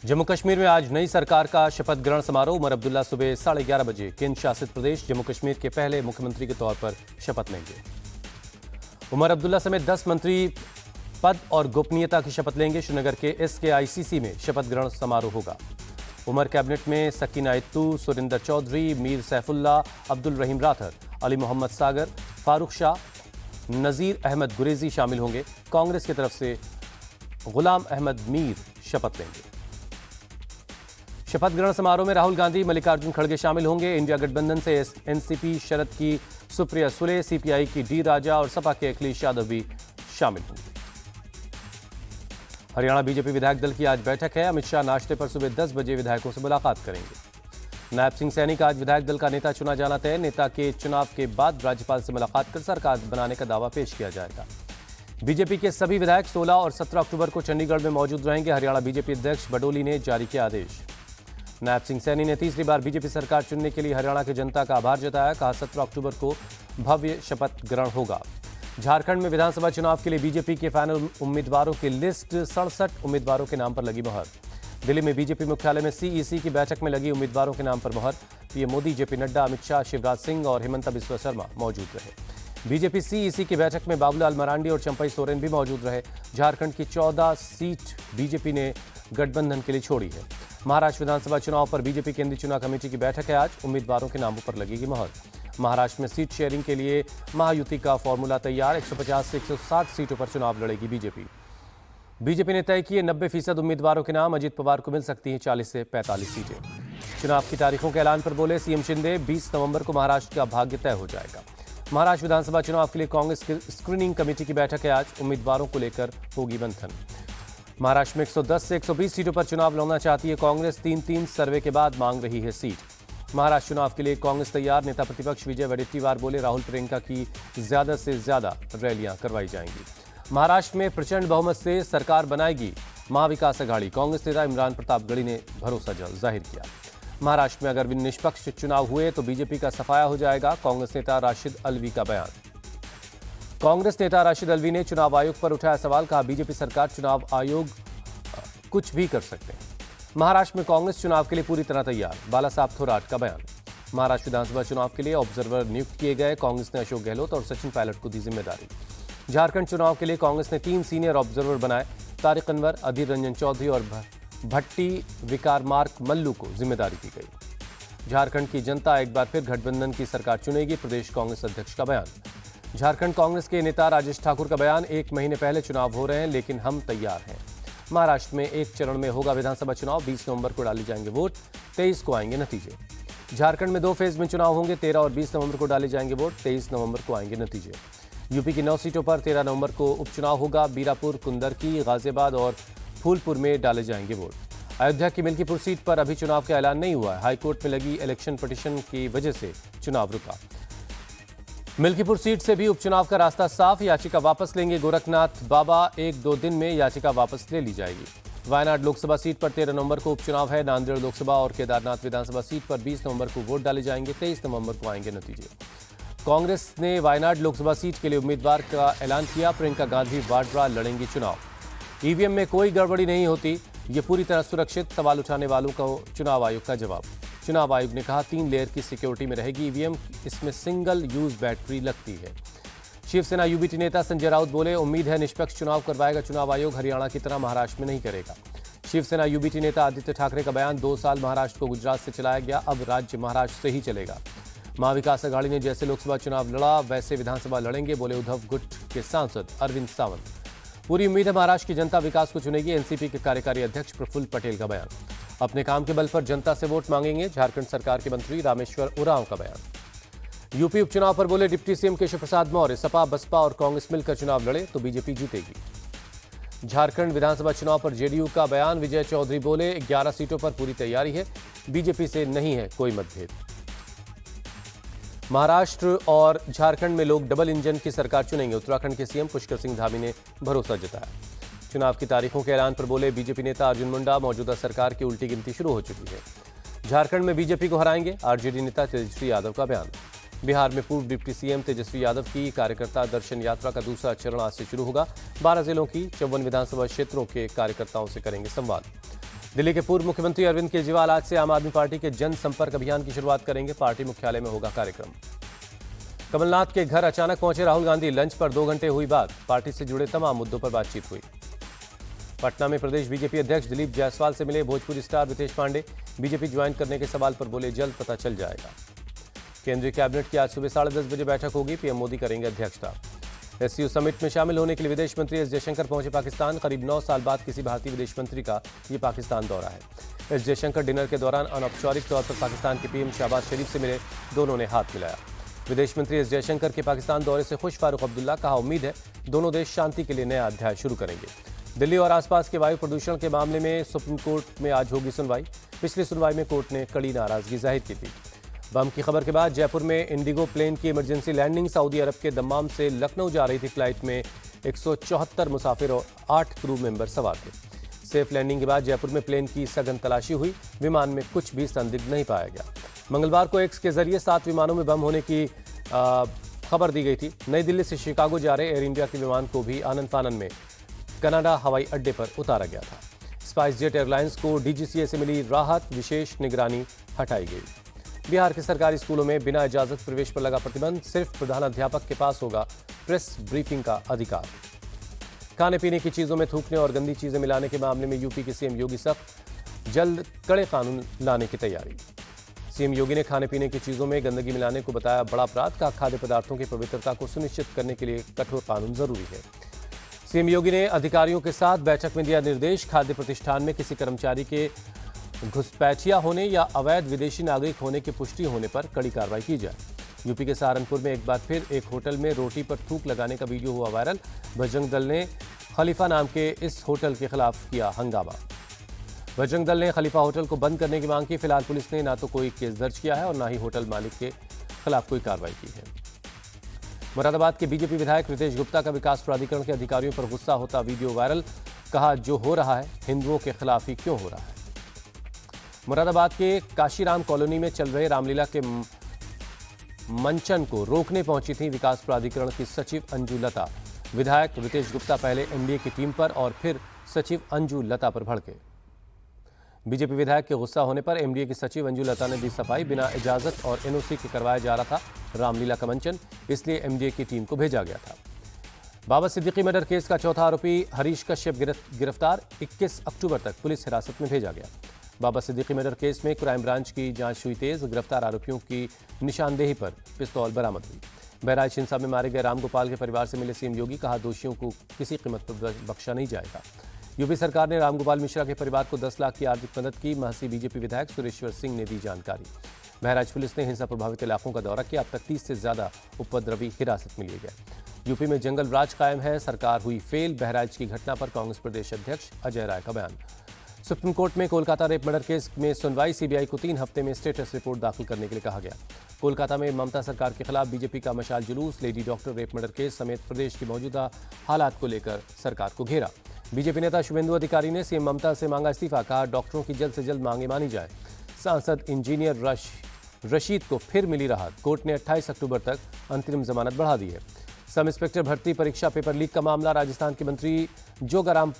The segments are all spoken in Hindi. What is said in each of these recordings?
जम्मू कश्मीर में आज नई सरकार का शपथ ग्रहण समारोह। उमर अब्दुल्ला सुबह 11:30 बजे केंद्र शासित प्रदेश जम्मू कश्मीर के पहले मुख्यमंत्री के तौर पर शपथ लेंगे। उमर अब्दुल्ला समेत 10 मंत्री पद और गोपनीयता की शपथ लेंगे। श्रीनगर के SKICC में शपथ ग्रहण समारोह होगा। उमर कैबिनेट में सकीना इत्तू, सुरिंदर चौधरी, मीर सैफुल्ला, अब्दुल रहीम राथर, अली मोहम्मद सागर, फारूक शाह, नजीर अहमद गुरेजी शामिल होंगे। कांग्रेस की तरफ से गुलाम अहमद मीर शपथ लेंगे। शपथ ग्रहण समारोह में राहुल गांधी, मल्लिकार्जुन खड़गे शामिल होंगे। इंडिया गठबंधन से NCP शरद की सुप्रिया सुले, CPI की D राजा और सपा के अखिलेश यादव भी शामिल होंगे। हरियाणा बीजेपी विधायक दल की आज बैठक है। अमित शाह नाश्ते पर सुबह 10 बजे विधायकों से मुलाकात करेंगे। नायब सिंह सैनी का आज विधायक दल का नेता चुना जाना तय। नेता के चुनाव के बाद राज्यपाल से मुलाकात कर सरकार बनाने का दावा पेश किया जाएगा। बीजेपी के सभी विधायक 16 और 17 अक्टूबर को चंडीगढ़ में मौजूद रहेंगे। हरियाणा बीजेपी अध्यक्ष बडोली ने जारी किया आदेश। नायब सिंह सैनी ने तीसरी बार बीजेपी सरकार चुनने के लिए हरियाणा की जनता का आभार जताया। कहा 17 अक्टूबर को भव्य शपथ ग्रहण होगा। झारखंड में विधानसभा चुनाव के लिए बीजेपी के फाइनल उम्मीदवारों की लिस्ट 67 उम्मीदवारों के नाम पर लगी मुहर। दिल्ली में बीजेपी मुख्यालय में CEC की बैठक में लगी उम्मीदवारों के नाम पर मुहर। पीएम मोदी, JP नड्डा, अमित शाह, शिवराज सिंह और हिमंता बिस्वा शर्मा मौजूद रहे। बीजेपी CEC की बैठक में बाबूलाल मरांडी और चंपई सोरेन भी मौजूद रहे। झारखंड की 14 सीट बीजेपी ने गठबंधन के लिए छोड़ी है। महाराष्ट्र विधानसभा चुनाव पर बीजेपी केंद्रीय चुनाव कमेटी की बैठक है आज। उम्मीदवारों के नामों पर लगेगी मुहर। महाराष्ट्र में सीट शेयरिंग के लिए महायुति का फॉर्मूला तैयार। 150 से 160 सीटों पर चुनाव लड़ेगी बीजेपी ने तय किए 90% उम्मीदवारों के नाम। अजित पवार को मिल सकती हैं 40 से 45 सीटें। चुनाव की तारीखों के ऐलान पर बोले CM शिंदे, 20 नवंबर को महाराष्ट्र का भाग्य तय हो जाएगा। महाराष्ट्र विधानसभा चुनाव के लिए कांग्रेस की स्क्रीनिंग कमेटी की बैठक है आज। उम्मीदवारों को लेकर होगी मंथन। महाराष्ट्र में 110 से 120 सीटों पर चुनाव लड़ना चाहती है कांग्रेस। 3 सर्वे के बाद मांग रही है सीट। महाराष्ट्र चुनाव के लिए कांग्रेस तैयार। नेता प्रतिपक्ष विजय वडेट्टीवार बोले राहुल प्रियंका की ज्यादा से ज्यादा रैलियां करवाई जाएंगी। महाराष्ट्र में प्रचंड बहुमत से सरकार बनाएगी महाविकास अघाड़ी। कांग्रेस नेता इमरान प्रतापगढ़ी ने भरोसा जाहिर किया। महाराष्ट्र में अगर निष्पक्ष चुनाव हुए तो बीजेपी का सफाया हो जाएगा। कांग्रेस नेता राशिद अल्वी का बयान। कांग्रेस नेता राशिद अल्वी ने चुनाव आयोग पर उठाया सवाल। कहा बीजेपी सरकार, चुनाव आयोग कुछ भी कर सकते हैं। महाराष्ट्र में कांग्रेस चुनाव के लिए पूरी तरह तैयार। बालासाहब थोराट का बयान। महाराष्ट्र विधानसभा चुनाव के लिए ऑब्जर्वर नियुक्त किए गए। कांग्रेस ने अशोक गहलोत और सचिन पायलट को दी जिम्मेदारी। झारखंड चुनाव के लिए कांग्रेस ने 3 सीनियर ऑब्जर्वर बनाए। तारिक अनवर, अधीर रंजन चौधरी और भट्टी विकारमार्क मल्लू को जिम्मेदारी दी गई। झारखंड की जनता एक बार फिर गठबंधन की सरकार चुनेगी। प्रदेश कांग्रेस अध्यक्ष का बयान। झारखंड कांग्रेस के नेता राजेश ठाकुर का बयान। 1 महीने पहले चुनाव हो रहे हैं लेकिन हम तैयार हैं। महाराष्ट्र में 1 चरण में होगा विधानसभा चुनाव। 20 नवंबर को डाले जाएंगे वोट, 23 को आएंगे नतीजे। झारखंड में 2 फेज में चुनाव होंगे। 13 और 20 नवंबर को डाले जाएंगे वोट, 23 नवंबर को आएंगे नतीजे। यूपी की 9 सीटों पर 13 नवंबर को उपचुनाव होगा। बीरापुर, कुंदरकी, गाजियाबाद और फूलपुर में डाले जाएंगे वोट। अयोध्या की मिल्कीपुर सीट पर अभी चुनाव का ऐलान नहीं हुआ है। हाईकोर्ट में लगी इलेक्शन पिटीशन की वजह से चुनाव रुका। मिल्कीपुर सीट से भी उपचुनाव का रास्ता साफ। याचिका वापस लेंगे गोरखनाथ बाबा। 1-2 दिन में याचिका वापस ले ली जाएगी। वायनाड लोकसभा सीट पर 13 नवंबर को उपचुनाव है। नांदेड़ लोकसभा और केदारनाथ विधानसभा सीट पर 20 नवंबर को वोट डाले जाएंगे। 23 नवंबर को आएंगे नतीजे। कांग्रेस ने वायनाड लोकसभा सीट के लिए उम्मीदवार का ऐलान किया। प्रियंका गांधी वाड्रा लड़ेंगी चुनाव। ईवीएम में कोई गड़बड़ी नहीं होती, ये पूरी तरह सुरक्षित। सवाल उठाने वालों को चुनाव आयोग का जवाब। चुनाव आयोग ने कहा 3 लेयर की सिक्योरिटी में रहेगी ईवीएम। इसमें सिंगल यूज बैटरी लगती है। शिवसेना UBT नेता संजय राउत बोले उम्मीद है निष्पक्ष चुनाव करवाएगा चुनाव आयोग। हरियाणा की तरह महाराष्ट्र में नहीं करेगा। शिवसेना UBT नेता आदित्य ठाकरे का बयान। 2 साल महाराष्ट्र को गुजरात से चलाया गया, अब राज्य महाराष्ट्र से ही चलेगा। महाविकास अघाड़ी ने जैसे लोकसभा चुनाव लड़ा वैसे विधानसभा लड़ेंगे, बोले उद्धव गुट के सांसद अरविंद सावंत। पूरी उम्मीद है महाराष्ट्र की जनता विकास को चुनेगी। NCP के कार्यकारी अध्यक्ष प्रफुल्ल पटेल का बयान। अपने काम के बल पर जनता से वोट मांगेंगे। झारखंड सरकार के मंत्री रामेश्वर उरांव का बयान। यूपी उपचुनाव पर बोले डिप्टी CM केशव प्रसाद मौर्य, सपा, बसपा और कांग्रेस मिलकर चुनाव लड़े तो बीजेपी जीतेगी। झारखंड विधानसभा चुनाव पर JDU का बयान। विजय चौधरी बोले 11 सीटों पर पूरी तैयारी है, बीजेपी से नहीं है कोई मतभेद। महाराष्ट्र और झारखंड में लोग डबल इंजन की सरकार चुनेंगे। उत्तराखंड के CM पुष्कर सिंह धामी ने भरोसा जताया। चुनाव की तारीखों के ऐलान पर बोले बीजेपी नेता अर्जुन मुंडा, मौजूदा सरकार की उल्टी गिनती शुरू हो चुकी है। झारखंड में बीजेपी को हराएंगे। RJD नेता तेजस्वी यादव का बयान। बिहार में पूर्व डिप्टी CM तेजस्वी यादव की कार्यकर्ता दर्शन यात्रा का दूसरा चरण आज से शुरू होगा। 12 जिलों की 54 विधानसभा क्षेत्रों के कार्यकर्ताओं से करेंगे संवाद। दिल्ली के पूर्व मुख्यमंत्री अरविंद केजरीवाल आज से आम आदमी पार्टी के जनसंपर्क अभियान की शुरुआत करेंगे। पार्टी मुख्यालय में होगा कार्यक्रम। कमलनाथ के घर अचानक पहुंचे राहुल गांधी। लंच पर 2 घंटे हुई बात। पार्टी से जुड़े तमाम मुद्दों पर बातचीत हुई। पटना में प्रदेश बीजेपी अध्यक्ष दिलीप जायसवाल से मिले Bhojpuri star Ritesh Pandey. BJP join करने के सवाल पर बोले जल्द पता चल जाएगा। केंद्रीय कैबिनेट की आज सुबह 10:30 बजे बैठक होगी। पीएम मोदी करेंगे अध्यक्षता। एससीओ समिट में शामिल होने के लिए विदेश मंत्री एस जयशंकर पहुंचे पाकिस्तान। करीब 9 साल बाद किसी भारतीय विदेश मंत्री का ये पाकिस्तान दौरा है। एस जयशंकर डिनर के दौरान अनौपचारिक तौर पर पाकिस्तान के पीएम शहबाज शरीफ से मिले। दोनों ने हाथ मिलाया। विदेश मंत्री एस जयशंकर के पाकिस्तान दौरे से खुश फारूक अब्दुल्ला। कहा उम्मीद है दोनों देश शांति के लिए नया अध्याय शुरू करेंगे। दिल्ली और आसपास के वायु प्रदूषण के मामले में सुप्रीम कोर्ट में आज होगी सुनवाई। पिछली सुनवाई में कोर्ट ने कड़ी नाराजगी जाहिर की थी। बम की खबर के बाद जयपुर में इंडिगो प्लेन की इमरजेंसी लैंडिंग। सऊदी अरब के दम्माम से लखनऊ जा रही थी फ्लाइट में 174 मुसाफिर और 8 क्रू मेंबर सवार थे। सेफ लैंडिंग के बाद जयपुर में प्लेन की सघन तलाशी हुई। विमान में कुछ भी संदिग्ध नहीं पाया गया। मंगलवार को एक्स के जरिए 7 विमानों में बम होने की खबर दी गई थी। नई दिल्ली से शिकागो जा रहे एयर इंडिया के विमान को भी आनन फानन में कनाडा हवाई अड्डे पर उतारा गया था। स्पाइस जेट एयरलाइंस को डीजीसीए से मिली राहत। विशेष निगरानी हटाई गई। बिहार के सरकारी स्कूलों में बिना इजाजत प्रवेश पर लगा प्रतिबंध। सिर्फ प्रधानाध्यापक के पास होगा प्रेस ब्रीफिंग का अधिकार। खाने पीने की चीजों में थूकने और गंदी चीजें मिलाने के मामले में यूपी के सीएम योगी सख्त। जल्द कड़े कानून लाने की तैयारी। सीएम योगी ने खाने पीने की चीजों में गंदगी मिलाने को बताया बड़ा अपराध। का खाद्य पदार्थों की पवित्रता को सुनिश्चित करने के लिए कठोर कानून जरूरी है। सीएम योगी ने अधिकारियों के साथ बैठक में दिया निर्देश। खाद्य प्रतिष्ठान में किसी कर्मचारी के घुसपैठिया होने या अवैध विदेशी नागरिक होने की पुष्टि होने पर कड़ी कार्रवाई की जाए। यूपी के सहारनपुर में एक बार फिर एक होटल में रोटी पर थूक लगाने का वीडियो हुआ वायरल। बजरंग दल ने खलीफा नाम के इस होटल के खिलाफ किया हंगामा। बजरंग दल ने खलीफा होटल को बंद करने की मांग की। फिलहाल पुलिस ने ना तो कोई केस दर्ज किया है और ना ही होटल मालिक के खिलाफ कोई कार्रवाई की है। मुरादाबाद के बीजेपी विधायक रितेश गुप्ता का विकास प्राधिकरण के अधिकारियों पर गुस्सा होता वीडियो वायरल। कहा जो हो रहा है हिंदुओं के खिलाफ ही क्यों हो रहा है। मुरादाबाद के काशीराम कॉलोनी में चल रहे रामलीला के मंचन को रोकने पहुंची थी विकास प्राधिकरण की सचिव अंजू लता। विधायक रितेश गुप्ता पहले एनडीए की टीम पर और फिर सचिव अंजू लता पर भड़के। बीजेपी विधायक के गुस्सा होने पर एमडीए की सचिव अंजू लता ने दी सफाई। बिना इजाजत और एनओसी के करवाया जा रहा था रामलीला का मंचन, इसलिए एमडीए की टीम को भेजा गया था। बाबा सिद्दीकी मर्डर केस का चौथा आरोपी हरीश कश्यप गिरफ्तार। 21 अक्टूबर तक पुलिस हिरासत में भेजा गया। बाबा सिद्दीकी मर्डर केस में क्राइम ब्रांच की जांच हुई तेज। गिरफ्तार आरोपियों की निशानदेही पर पिस्तौल बरामद हुई। बहराइच हिंसा में मारे गए रामगोपाल के परिवार से मिले सीएम योगी। कहा दोषियों को किसी कीमत पर बख्शा नहीं जाएगा। यूपी सरकार ने रामगोपाल मिश्रा के परिवार को 10 लाख की आर्थिक मदद की। महसी बीजेपी विधायक सुरेश्वर सिंह ने दी जानकारी। बहराइच पुलिस ने हिंसा प्रभावित इलाकों का दौरा किया। अब तक 30 से ज्यादा उपद्रवी हिरासत में लिए गए। यूपी में जंगल राज कायम है, सरकार हुई फेल। बहराइच की घटना पर कांग्रेस प्रदेश अध्यक्ष अजय राय का बयान। सुप्रीम कोर्ट में कोलकाता रेप मर्डर केस में सुनवाई। सीबीआई को 3 हफ्ते में स्टेटस रिपोर्ट दाखिल करने के लिए कहा गया। कोलकाता में ममता सरकार के खिलाफ बीजेपी का मशाल जुलूस। Lady doctor rape murder case समेत प्रदेश की मौजूदा हालात को लेकर सरकार को घेरा। बीजेपी नेता शुभेंदु अधिकारी ने सीएम ममता से मांगा इस्तीफा। कहा डॉक्टरों की जल्द से जल्द मांगे मानी जाए। सांसद इंजीनियर रशीद को फिर मिली राहत। कोर्ट ने 28 अक्टूबर तक अंतरिम जमानत बढ़ा दी है। सब इंस्पेक्टर भर्ती परीक्षा पेपर लीक का मामला। राजस्थान के मंत्री जोगाराम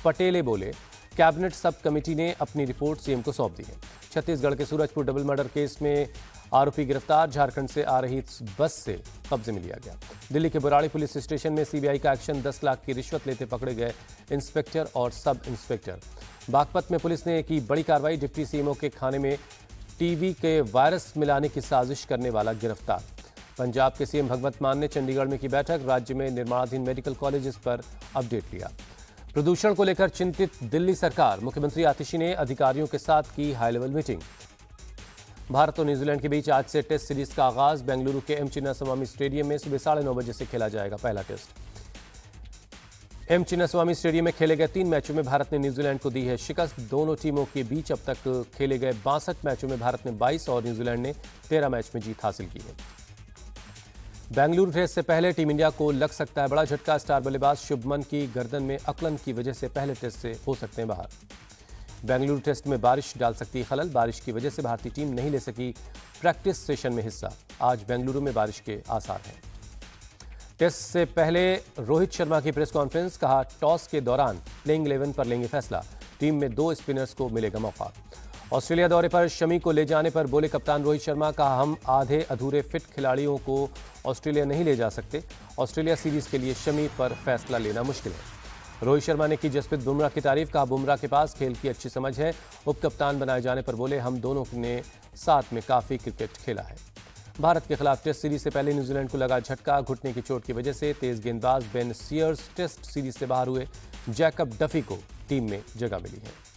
पटेले बोले कैबिनेट सब कमेटी ने अपनी रिपोर्ट सीएम को सौंप दी है। छत्तीसगढ़ के सूरजपुर डबल मर्डर केस में आरोपी गिरफ्तार। झारखंड से आ रही बस से कब्जे में लिया गया। दिल्ली के बुराड़ी पुलिस स्टेशन में सीबीआई का एक्शन। 10 लाख की रिश्वत लेते पकड़े गए इंस्पेक्टर और सब इंस्पेक्टर। बागपत में पुलिस ने की बड़ी कार्रवाई। डिप्टी सीएमओ के खाने में टीवी के वायरस मिलाने की साजिश करने वाला गिरफ्तार। पंजाब के सीएम भगवंत मान ने चंडीगढ़ में की बैठक। राज्य में निर्माणाधीन मेडिकल कॉलेजेस पर अपडेट लिया। प्रदूषण को लेकर चिंतित दिल्ली सरकार। मुख्यमंत्री आतिशी ने अधिकारियों के साथ की हाई लेवल मीटिंग। भारत और न्यूजीलैंड के बीच आज से टेस्ट सीरीज का आगाज। बेंगलुरु के एम चिन्नास्वामी स्टेडियम में सुबह 9:30 बजे से खेला जाएगा पहला टेस्ट। एम चिन्नास्वामी स्टेडियम में खेले गए 3 मैचों में भारत ने न्यूजीलैंड को दी है शिकस्त। दोनों टीमों के बीच अब तक खेले गए 62 मैचों में भारत ने 22 और न्यूजीलैंड ने 13 मैच में जीत हासिल की है। बेंगलुरु टेस्ट से पहले टीम इंडिया को लग सकता है बड़ा झटका। स्टार बल्लेबाज शुभमन की गर्दन में अकलन की वजह से पहले टेस्ट से हो सकते हैं बाहर। बेंगलुरु टेस्ट में बारिश डाल सकती है खलल। बारिश की वजह से भारतीय टीम नहीं ले सकी प्रैक्टिस सेशन में हिस्सा। आज बेंगलुरु में बारिश के आसार हैं। टेस्ट से पहले रोहित शर्मा की प्रेस कॉन्फ्रेंस। कहा टॉस के दौरान प्लेइंग 11 पर लेंगे फैसला। टीम में 2 स्पिनर्स को मिलेगा मौका। ऑस्ट्रेलिया दौरे पर शमी को ले जाने पर बोले कप्तान रोहित शर्मा, कहा हम आधे अधूरे फिट खिलाड़ियों को ऑस्ट्रेलिया नहीं ले जा सकते। ऑस्ट्रेलिया सीरीज के लिए शमी पर फैसला लेना मुश्किल है। रोहित शर्मा ने की जसप्रीत बुमराह की तारीफ, कहा बुमराह के पास खेल की अच्छी समझ है। उप कप्तान बनाए जाने पर बोले हम दोनों ने साथ में काफ़ी क्रिकेट खेला है। भारत के खिलाफ टेस्ट सीरीज से पहले न्यूजीलैंड को लगा झटका। घुटने की चोट की वजह से तेज गेंदबाज बेन सीयर्स टेस्ट सीरीज से बाहर हुए। जैकब डफी को टीम में जगह मिली है।